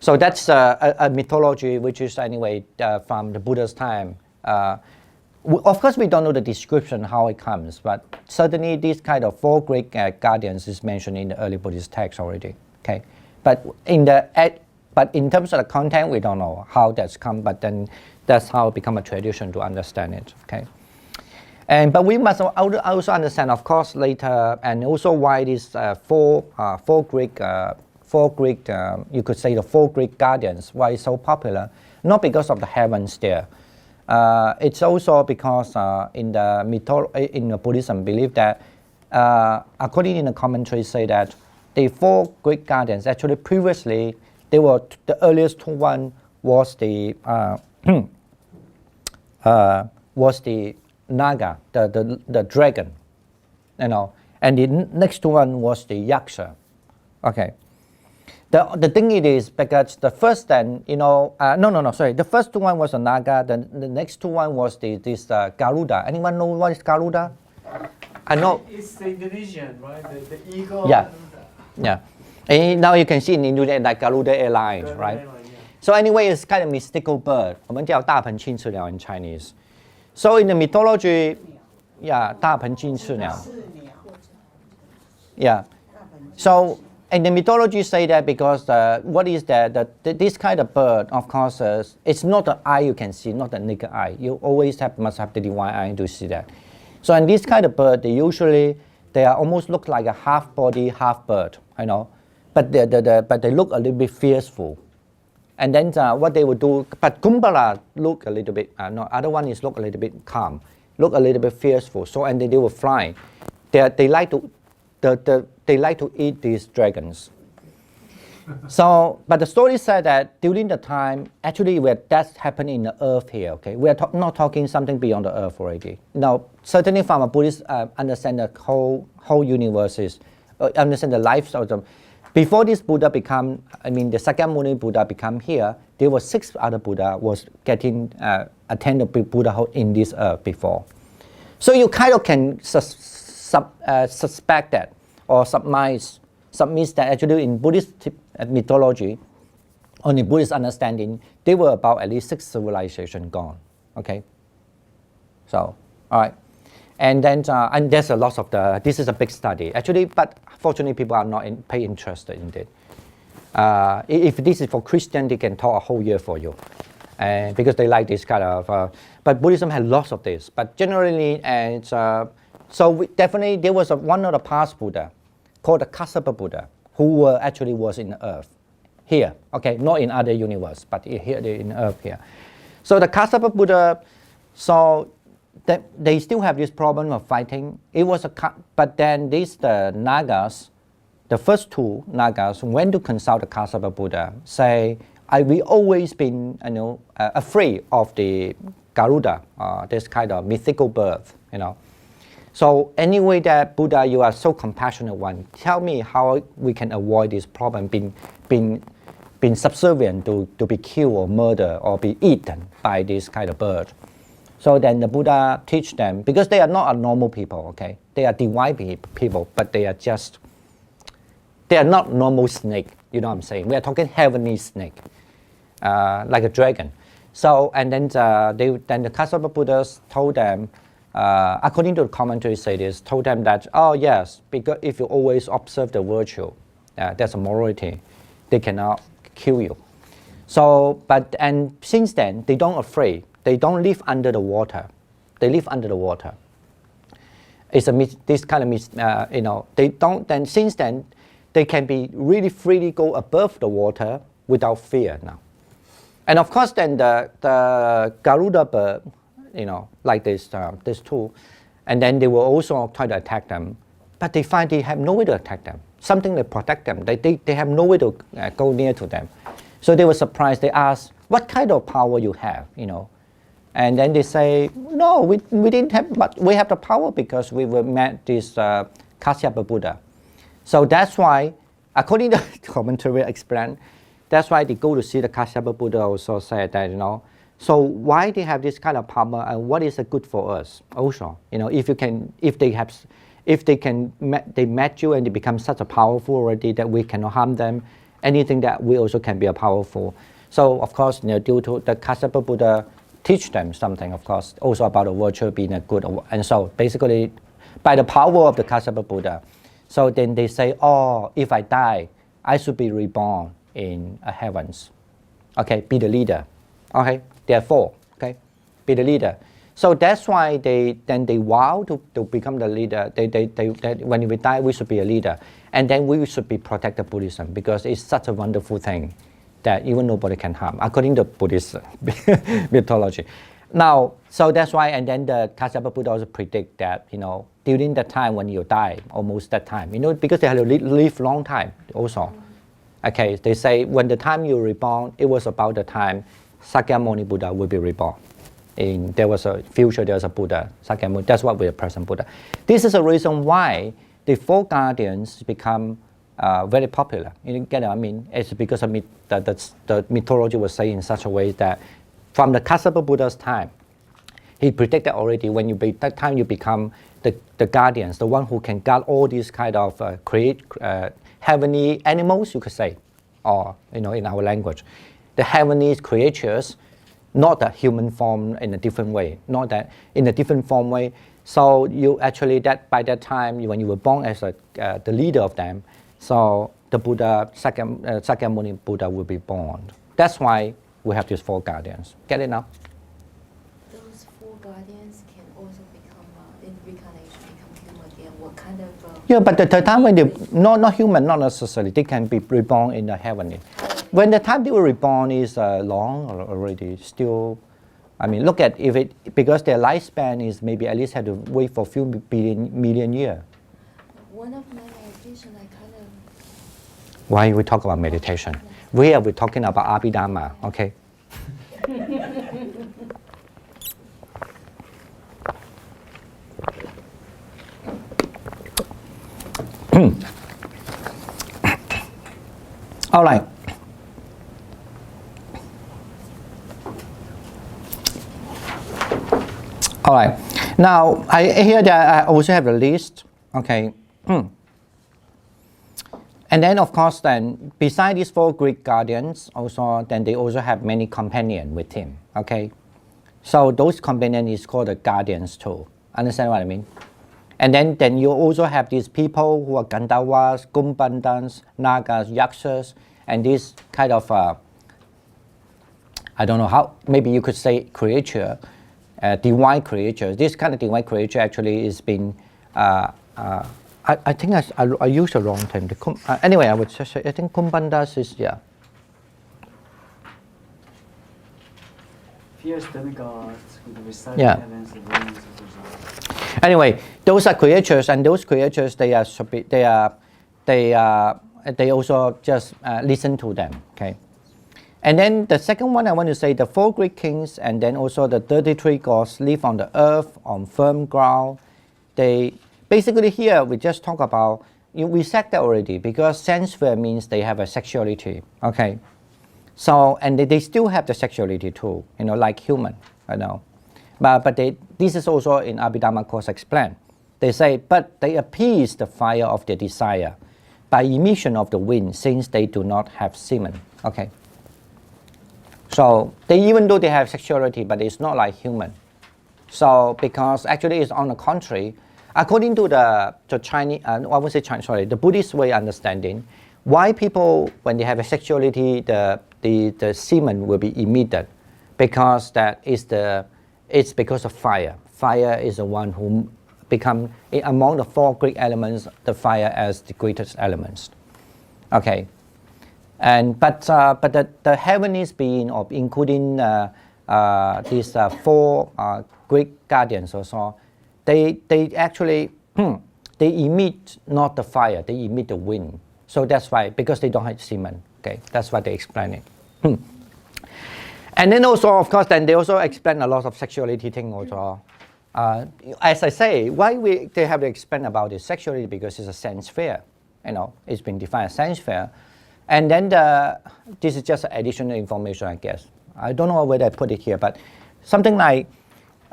so that's a mythology which is anyway from the Buddha's time. Of course, we don't know the description how it comes, but certainly this kind of 4 great guardians is mentioned in the early Buddhist text already. Okay, but in terms of the content, we don't know how that's come. But then that's how it become a tradition to understand it. Okay. But we must also understand, of course, later, and also why these four Greek, you could say the 4 Greek guardians, why it's so popular. Not because of the heavens there. It's also because in the Buddhism belief that, according in the commentaries, say that the 4 Greek guardians actually previously the earliest one was the Naga, the dragon, you know, and the next one was the Yaksha. Okay. The thing it is because the first then, you know, sorry, the first one was a Naga, the next one was this Garuda. Anyone know what is Garuda? I know. It's the Indonesian, right? The eagle. Yeah. Yeah. And now you can see in Indonesia like Garuda Airlines, right? Airline, yeah. So anyway, it's kind of mystical bird. 我们叫大鹏青翅鸟 in Chinese. So in the mythology, yeah, 大鹏青翅鸟. Yeah. So in the mythology say that because what is this kind of bird, of course, it's not the eye you can see, not the naked eye. You always must have the divine eye to see that. So in this kind of bird, they are almost look like a half body, half bird, you know, but they look a little bit fearful. And then what they would do, but Kumbhala look a little bit, other one is look a little bit calm, look a little bit fearful. So and they will fly. They like to eat these dragons. So, but the story said that during the time, actually, where that's happening in the earth here. Okay, we are not talking something beyond the earth already. Now, certainly from a Buddhist understand the whole universe is understand the lives of them. Before this Buddha become, the Sakyamuni Buddha become here, there were 6 other Buddha was getting attended Buddhahood in this earth before. So you kind of can suspect that or submit that actually in Buddhist mythology, on the Buddhist understanding, there were about at least 6 civilizations gone. Okay. So, all right. And then, and there's a lot of this is a big study. Actually, but fortunately people are not pay interest in it. If this is for Christian, they can talk a whole year for you. Because they like this kind of, but Buddhism has lots of this. But generally, definitely there was one of the past Buddha called the Kassapa Buddha, who actually was in the earth, here, okay, not in other universe, but here in earth here. So the Kassapa Buddha, so they still have this problem of fighting. But then the Nagas, the first 2 Nagas went to consult the Kassapa Buddha, say, we always been afraid of the Garuda, this kind of mythical birth, So anyway, that Buddha, you are so compassionate one. Tell me how we can avoid this problem, being subservient to be killed or murdered or be eaten by this kind of bird. So then the Buddha teach them, because they are not a normal people, okay? They are divine people, but they are not normal snake, you know what I'm saying? We are talking heavenly snake, like a dragon. So, and then the Kassapa Buddhas told them, according to the commentary say this, told them that, oh yes, because if you always observe the virtue, there's a morality, they cannot kill you. So, and since then, they don't afraid. They don't live under the water. They live under the water. It's this kind of, they don't, then since then, they can be really freely go above the water without fear now. And of course then the Garuda bird, like this 2, and then they will also try to attack them, but they find they have no way to attack them. Something that protect them. They have no way to go near to them. So they were surprised. They asked, what kind of power you have, And then they say, no, we didn't have, but we have the power because we met this Kasyapa Buddha. So that's why, according to the commentary explained, that's why they go to see the Kasyapa Buddha also said that, so why they have this kind of power and what is good for us also, if they met you and they become such a powerful already that we cannot harm them, anything that we also can be a powerful. So of course, due to the Kasyapa Buddha teach them something, of course, also about the virtue being a good, and so basically, by the power of the Kasyapa Buddha, so then they say, oh, if I die, I should be reborn in heavens. Okay, be the leader. Okay, therefore, okay, be the leader. So that's why they vow to become the leader. They when we die, we should be a leader, and then we should be protect the Buddhism because it's such a wonderful thing that even nobody can harm, according to Buddhist mythology. Now, so that's why, and then the Kasyapa Buddha also predict that, during the time when you die, almost that time, because they have to live long time also. Okay, they say when the time you reborn, it was about the time Sakyamuni Buddha will be reborn. There was a future, there was a Buddha, Sakyamuni, that's what we are present Buddha. This is a reason why the 4 guardians become very popular. You get it? It's because of the mythology was saying in such a way that from the Kassapa Buddha's time, he predicted already when that time you become the guardians, the one who can guard all these kind of create heavenly animals, you could say, or in our language, the heavenly creatures, not the human form in a different way, not that in a different form way. So you actually by that time when you were born as the leader of them, so the Buddha, Sakyamuni Buddha will be born. That's why we have these 4 guardians. Get it now? Those 4 guardians can also become, in reincarnation, become human again. What kind of... Yeah, but the time when they, not human, not necessarily, they can be reborn in the heavenly. When the time they were reborn is long already, still, look at because their lifespan is maybe at least had to wait for a few million years. One of my meditation, I kind of... Why we talk about meditation? We're talking about Abhidharma, okay? All right. All right. Now, here I also have a list. Okay. And then, of course, then beside these 4 Greek guardians, also then they also have many companions with him. Okay. So those companions is called the guardians too. Understand what I mean? And then you also have these people who are Gandharvas, Kumbandans, Nagas, Yakshas, and this kind of I don't know how, maybe you could say creature, divine creature. This kind of divine creature actually is been, I think I used the wrong term. Anyway, I would just say, I think Kumbandas is, yeah. Fierce demigods who reside Yeah. in heavens and realms of the Anyway, those are creatures, and those creatures they also just listen to them. Okay. And then the second one I want to say, the 4 Greek kings and then also the 33 gods live on the earth on firm ground. They basically here we just talk about, we said that already, because sense sphere means they have a sexuality. Okay. So and they still have the sexuality too, like human, But this is also in Abhidharma course explained. They say, but they appease the fire of their desire by emission of the wind, since they do not have semen. Okay. So even though they have sexuality, but it's not like human. So because actually it's on the contrary, according to the Chinese, the Buddhist way understanding, why people when they have a sexuality, the semen will be emitted, because it's because of fire. Fire is the one who become, among the 4 Greek elements, the fire as the greatest elements. Okay, but the heavenly being, of including these 4 Greek guardians also, they actually they emit not the fire, they emit the wind. So that's why, because they don't have semen. Okay, that's why they explain it. And then also, of course, then they also explain a lot of sexuality thing also. As I say, why they have to explain about this sexuality, because it's a sense sphere. It's been defined as sense sphere. And then this is just additional information, I guess. I don't know where I put it here, but something like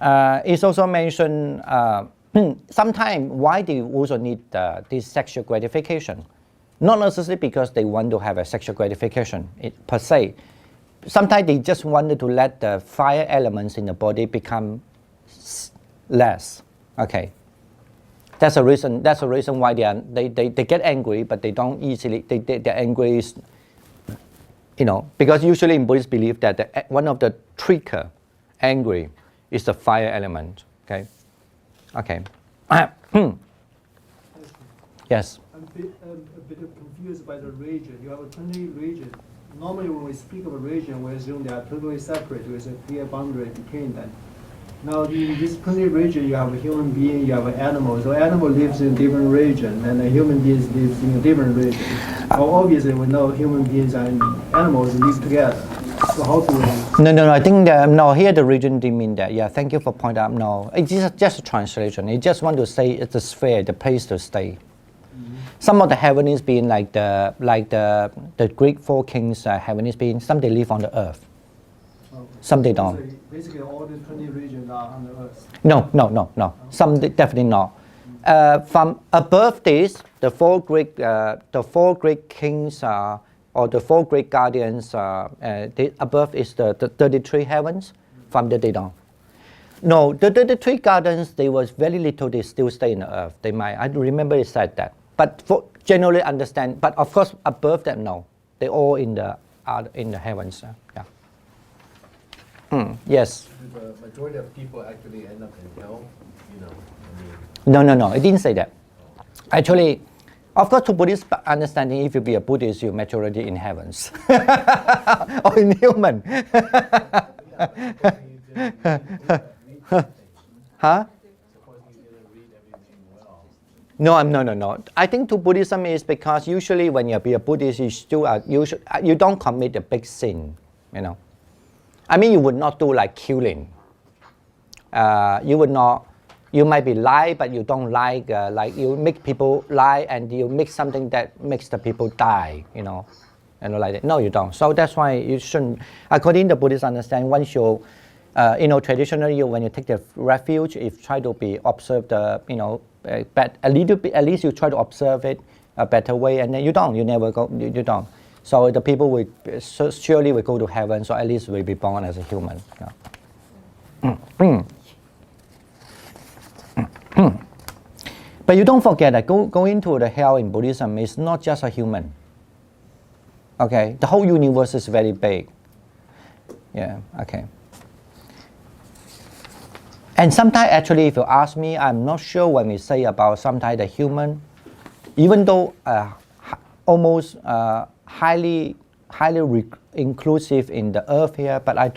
it's also mentioned. Sometimes why they also need this sexual gratification, not necessarily because they want to have a sexual gratification per se. Sometimes they just wanted to let the fire elements in the body become less. Okay, that's a reason. That's a reason why they get angry, but they don't easily. They're angry, because usually in Buddhist belief that one of the trigger angry is the fire element. Okay, okay. Yes. I'm a bit confused by the region. You have a 20 region. Normally when we speak of a region, we assume they are totally separate with a clear boundary between them. Now in this 20 region, you have a human being, you have an animal. So animal lives in a different region, and a human being lives in a different region. Well, obviously we know human beings and animals live together. So how do we... No, I think no, here the region didn't mean that. Yeah, thank you for pointing out. No, it's just a translation. It just want to say it's the sphere, the place to stay. Some of the heavenlies being like the Greek 4 kings heavenlies being, some they live on the earth, some they don't. So basically all the 20 regions are on the earth? No. Some definitely not. From above this, the 4 Greek kings or the 4 Greek guardians, above is the 33 heavens. From there they don't. No, the 33 guardians, they was very little, they still stay in the earth. They might, I remember it said that. But for generally understand, but of course above them, no. They all in the heavens. Yeah. Yes. The majority of people actually end up in hell, No, it didn't say that. Actually, of course, to Buddhist understanding, if you be a Buddhist, you majority in heavens or in human. Huh? No. I think to Buddhism is because usually when you be a Buddhist, you don't commit a big sin, I mean, you would not do like killing. You would not. You might be lie, but you don't like you make people lie, and you make something that makes the people die. like that. No, you don't. So that's why you shouldn't. According to Buddhist understanding, once you, traditionally, when you take the refuge, if try to be observe the, but a little bit, at least you try to observe it a better way, and then you don't. You never go. You don't. So the people will surely will go to heaven. So at least will be born as a human. But you don't forget that going to the hell in Buddhism is not just a human. Okay, the whole universe is very big. Yeah, okay. And sometimes actually if you ask me, I'm not sure when we say about sometimes the human, even though almost highly inclusive in the earth here, but I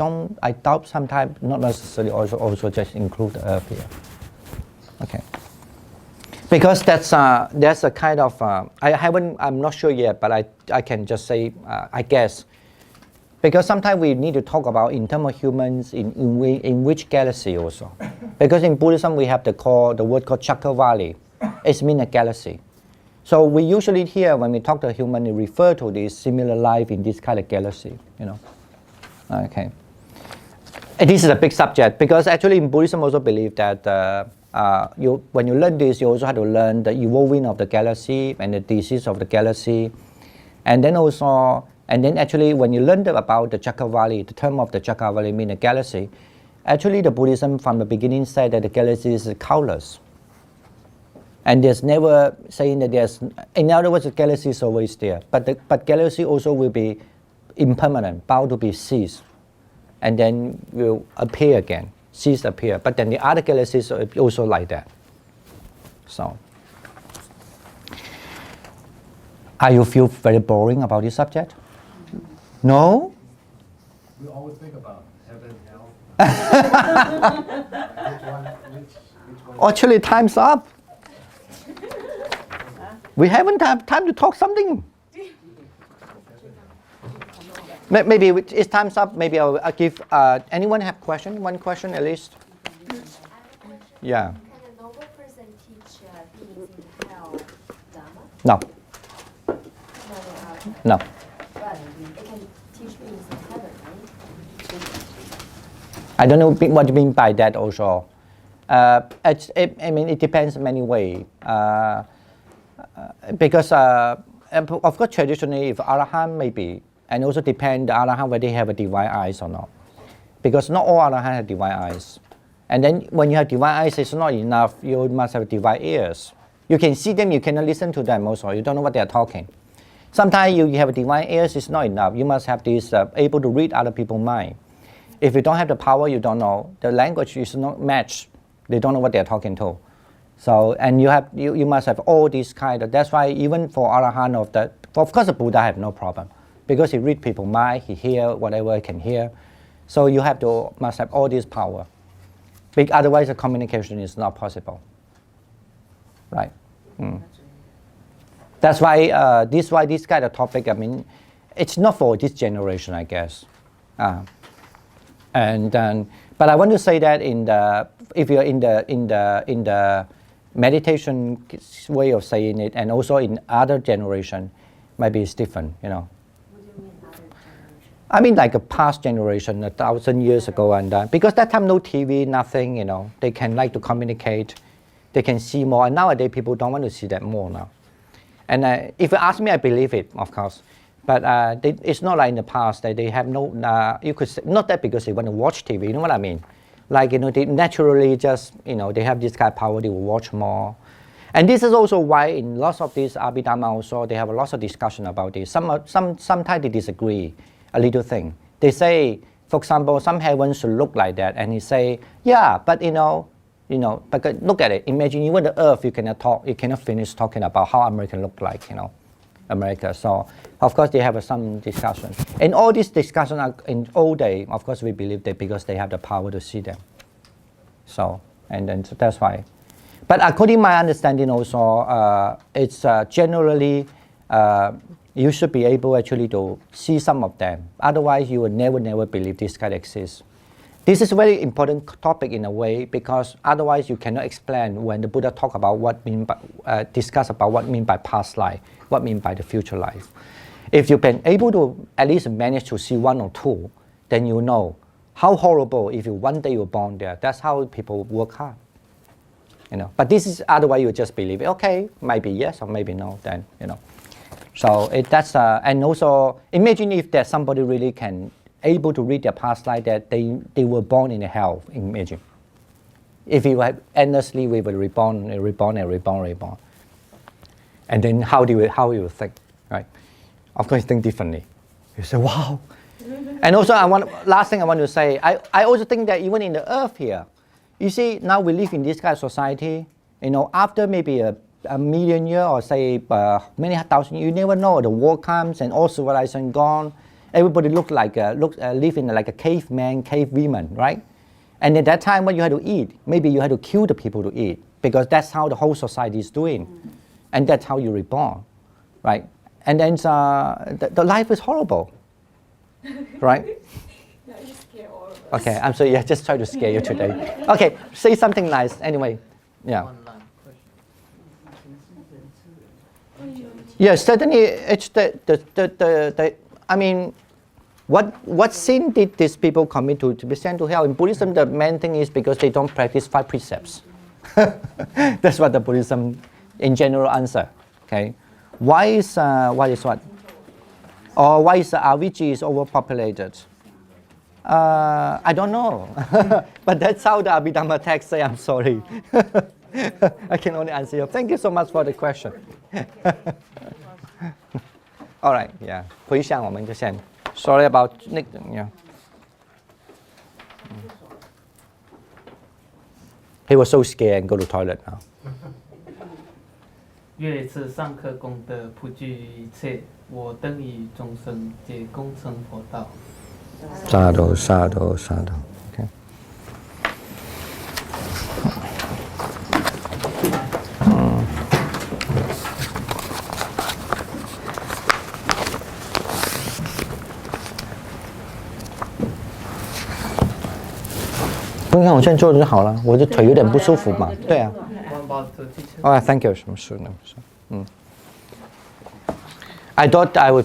doubt sometimes not necessarily also just include the earth here. Okay. Because that's a kind of I'm not sure yet, but I can just say I guess, because sometimes we need to talk about in terms of humans in which galaxy also, because in Buddhism we have the word called Chakravali. It means a galaxy. So we usually hear when we talk to a human, we refer to this similar life in this kind of galaxy. Okay. And this is a big subject because actually in Buddhism also believe that. When you learn this, you also have to learn the evolving of the galaxy and the disease of the galaxy, and then actually when you learn about the Chakravali, the term of the Chakravali means a galaxy. Actually, the Buddhism from the beginning said that the galaxy is countless, and there's never saying that there's. In other words, the galaxy is always there, but galaxy also will be impermanent, bound to be ceased, and then will appear again. Cease appear, but then the other galaxies are also like that. So, are you feel very boring about this subject? No? We always think about heaven and hell. which one? Actually, time's up. We haven't have time to talk something. Maybe it's time's up. Maybe I'll give. Anyone have question? One question at least. Yeah. Can a noble person teach beings in hell Dharma? No. No. But it can teach beings in heaven, right? I don't know what you mean by that also. I mean, it depends in many ways. Because, of course, traditionally, if Arahant maybe, and also depend the Arahant whether they have a divine eyes or not. Because not all Arahant have divine eyes. And then when you have divine eyes, it's not enough. You must have divine ears. You can see them, you cannot listen to them also. You don't know what they are talking. Sometimes you have a divine ears, it's not enough. You must have this able to read other people's mind. If you don't have the power, you don't know. The language is not matched. They don't know what they are talking to. So, and you must have all these kind of, that's why even for Arahant of course the Buddha have no problem. Because he read people's mind, he hear whatever he can hear. So you must have all this power. Otherwise the communication is not possible. Right? That's why this kind of topic, I mean, it's not for this generation, I guess. But I want to say that if you're in the meditation way of saying it, and also in other generation, maybe it's different, I mean, like a past generation, 1,000 years ago, and because that time no TV, nothing, they can like to communicate, they can see more. And nowadays people don't want to see that more now. And if you ask me, I believe it, of course. But it's not like in the past that they have no. You could say, not that because they want to watch TV. You know what I mean? Like they naturally just they have this kind of power. They will watch more. And this is also why in lots of these Abhidharma also they have lots of discussion about this. Sometimes they disagree. A little thing. They say, for example, some heavens should look like that, and he say, yeah, but but look at it. Imagine even the Earth, you cannot finish talking about how America look like, America. So of course they have some discussion, and all these discussions are in old day. Of course we believe that because they have the power to see them. So so that's why. But according to my understanding, also it's generally. You should be able actually to see some of them. Otherwise, you will never believe this kind exists. This is a very important topic in a way because otherwise you cannot explain when the Buddha talk about discuss about what mean by past life, what mean by the future life. If you've been able to at least manage to see 1 or 2, then you know how horrible if you one day you're born there. That's how people work hard. You know, but this is otherwise you just believe it. Okay, maybe yes or maybe no. Then you know, so that's and also imagine if there's somebody really can able to read their past life that they were born in hell. Imagine if you had endlessly we were reborn, and then how you think, right? Of course, think differently. You say, wow. And also, last thing I want to say, I also think that even in the earth here, you see, now we live in this kind of society, you know, after maybe a million years or say many thousand years, you never know, the war comes and all civilization gone. Everybody live in like a caveman, cavewoman, right? And at that time, what you had to eat, maybe you had to kill the people to eat because that's how the whole society is doing. And that's how you're reborn, right? And then the life is horrible. Right? No, you scare all of us. Okay, I'm sorry. Yeah, just try to scare you today. Okay, say something nice. Anyway, yeah. One last question. Yeah, certainly. It's I mean, what sin did these people commit to be sent to hell? In Buddhism, the main thing is because they don't practice 5 precepts. That's what the Buddhism, in general, answer. Okay, why is what? Or why is Avicii is overpopulated? I don't know. But that's how the Abhidharma text say, I'm sorry. I can only answer you. Thank you so much for the question. All right, yeah. 回向我们就先 Sorry about Nick. Yeah. He was so scared and go to toilet now. 愿此上课功德普济于一切，我等以众生皆共成佛道。Sadhu, sadhu, sadhu. Okay. Không看我现在做的就好了，我的腿有点不舒服嘛。对啊。One about the teacher. Oh, thank you. I thought I would